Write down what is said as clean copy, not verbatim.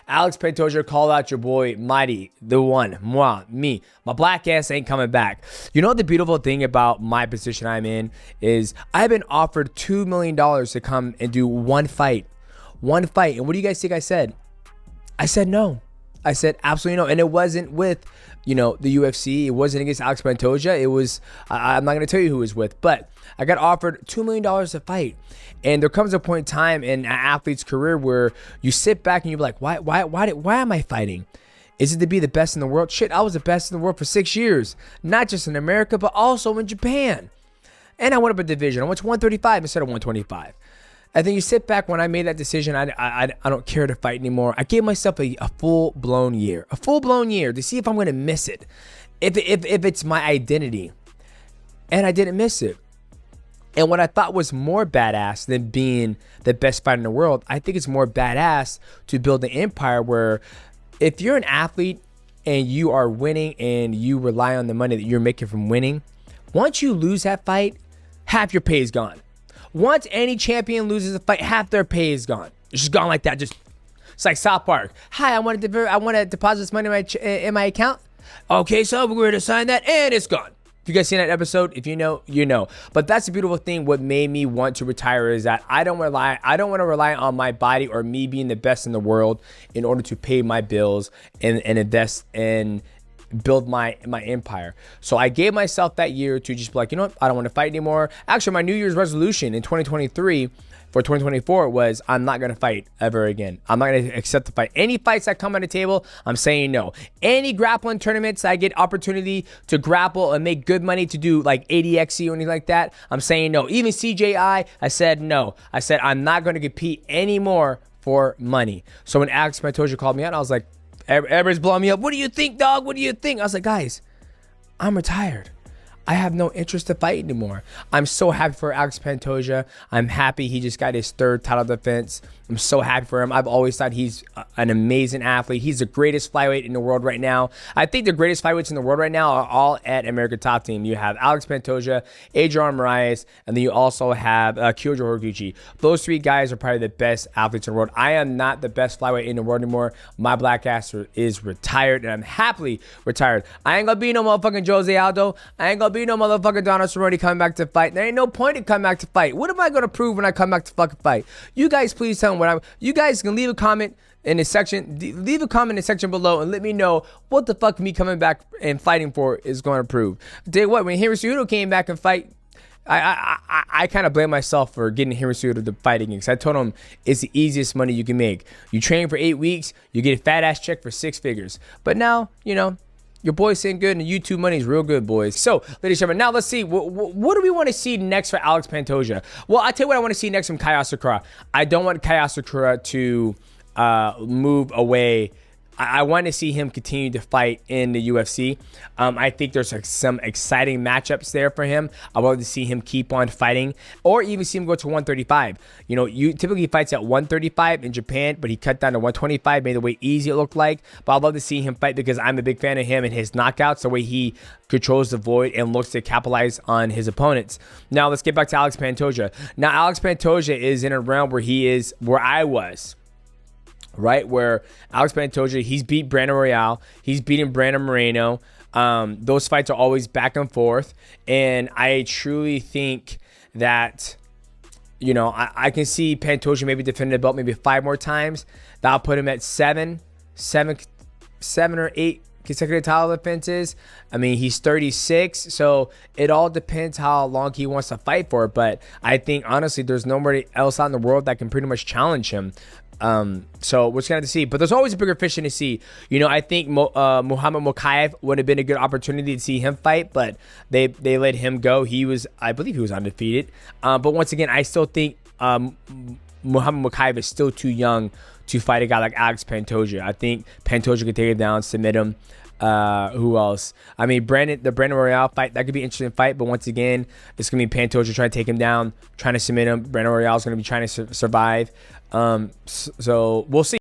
Alex Pantoja called out your boy, Mighty, the one, moi, me. My black ass ain't coming back. You know the beautiful thing about my position I'm in is I've been offered $2 million to come and do one fight. One fight. And what do you guys think I said? I said no. I said absolutely no. And it wasn't with, the UFC. It wasn't against Alex Pantoja. It was, I'm not going to tell you who it was with, but I got offered $2 million to fight. And there comes a point in time in an athlete's career where you sit back and you're like, why am I fighting? Is it to be the best in the world? Shit, I was the best in the world for 6 years, not just in America, but also in Japan. And I went up a division. I went to 135 instead of 125. I think you sit back when I made that decision, I don't care to fight anymore. I gave myself a full-blown year. A full-blown year to see if I'm going to miss it. If it's my identity. And I didn't miss it. And what I thought was more badass than being the best fighter in the world, I think it's more badass to build an empire where if you're an athlete and you are winning and you rely on the money that you're making from winning, once you lose that fight, half your pay is gone. Once any champion loses a fight, half their pay is gone. It's just gone like that. It's like South Park. Hi, I want to deposit this money in my account. Okay, so we're going to sign that, and it's gone. If you guys seen that episode, if you know, you know. But that's the beautiful thing. What made me want to retire is that I don't want to rely on my body or me being the best in the world in order to pay my bills and invest and build my empire. So I gave myself that year to just be like, you know what, I don't want to fight anymore. Actually, my New Year's resolution in 2023 for 2024 was I'm not going to fight ever again. I'm not going to accept the fight. Any fights that come on the table, I'm saying no. Any grappling tournaments I get opportunity to grapple and make good money to do like ADXC or anything like that, I'm saying no. Even CJI, I said no. I said I'm not going to compete anymore for money. So when Alex Pantoja called me out, I was like, everybody's blowing me up. What do you think, dog? What do you think? I was like, guys, I'm retired. I have no interest to fight anymore. I'm so happy for Alex Pantoja. I'm happy he just got his third title defense. I'm so happy for him. I've always thought he's an amazing athlete. He's the greatest flyweight in the world right now. I think the greatest flyweights in the world right now are all at American Top Team. You have Alex Pantoja, Adrian Moraes, and then you also have Kyoji Horiguchi. Those three guys are probably the best athletes in the world. I am not the best flyweight in the world anymore. My black ass is retired, and I'm happily retired. I ain't gonna be no motherfucking Jose Aldo. I ain't gonna be no motherfucking Donald Cerrone coming back to fight. There ain't no point in coming back to fight. What am I gonna prove when I come back to fucking fight? You guys please tell me what you guys can leave a comment in the section. Leave a comment in the section below and let me know what the fuck me coming back and fighting for is going to prove. I tell you what, when Henry Cejudo came back and fight, I kind of blame myself for getting Henry Cejudo to fight again, because I told him it's the easiest money you can make. You train for 8 weeks, you get a fat ass check for 6 figures. But now, your boy's saying good, and YouTube money is real good, boys. So, ladies and gentlemen, now let's see. What do we want to see next for Alex Pantoja? Well, I'll tell you what I want to see next from Kai Asakura. I don't want Kai Asakura to move away. I want to see him continue to fight in the UFC. I think there's some exciting matchups there for him. I would love to see him keep on fighting, or even see him go to 135. You typically fights at 135 in Japan, but he cut down to 125, made the weight easy, it looked like. But I'd love to see him fight because I'm a big fan of him and his knockouts, the way he controls the void and looks to capitalize on his opponents. Now let's get back to Alex Pantoja. Now Alex Pantoja is in a realm where I was. Right, where Alex Pantoja, he's beat Brandon Royale, he's beaten Brandon Moreno. Those fights are always back and forth, and I truly think that, I can see Pantoja maybe defending the belt maybe 5 more times. That'll put him at 7 or 8 consecutive title defenses. I mean, he's 36, so it all depends how long he wants to fight for. But I think honestly, there's nobody else out in the world that can pretty much challenge him. So we're just gonna have to see, but there's always a bigger fish in the sea. I think Muhammad Mokaev would have been a good opportunity to see him fight, but they let him go. I believe he was undefeated. But once again, I still think Muhammad Mokaev is still too young to fight a guy like Alex Pantoja. I think Pantoja could take him down, submit him. Who else? I mean, the Brandon Royale fight, that could be an interesting fight, but once again, it's gonna be Pantoja trying to take him down, trying to submit him. Brandon Royale is gonna be trying to survive. So we'll see.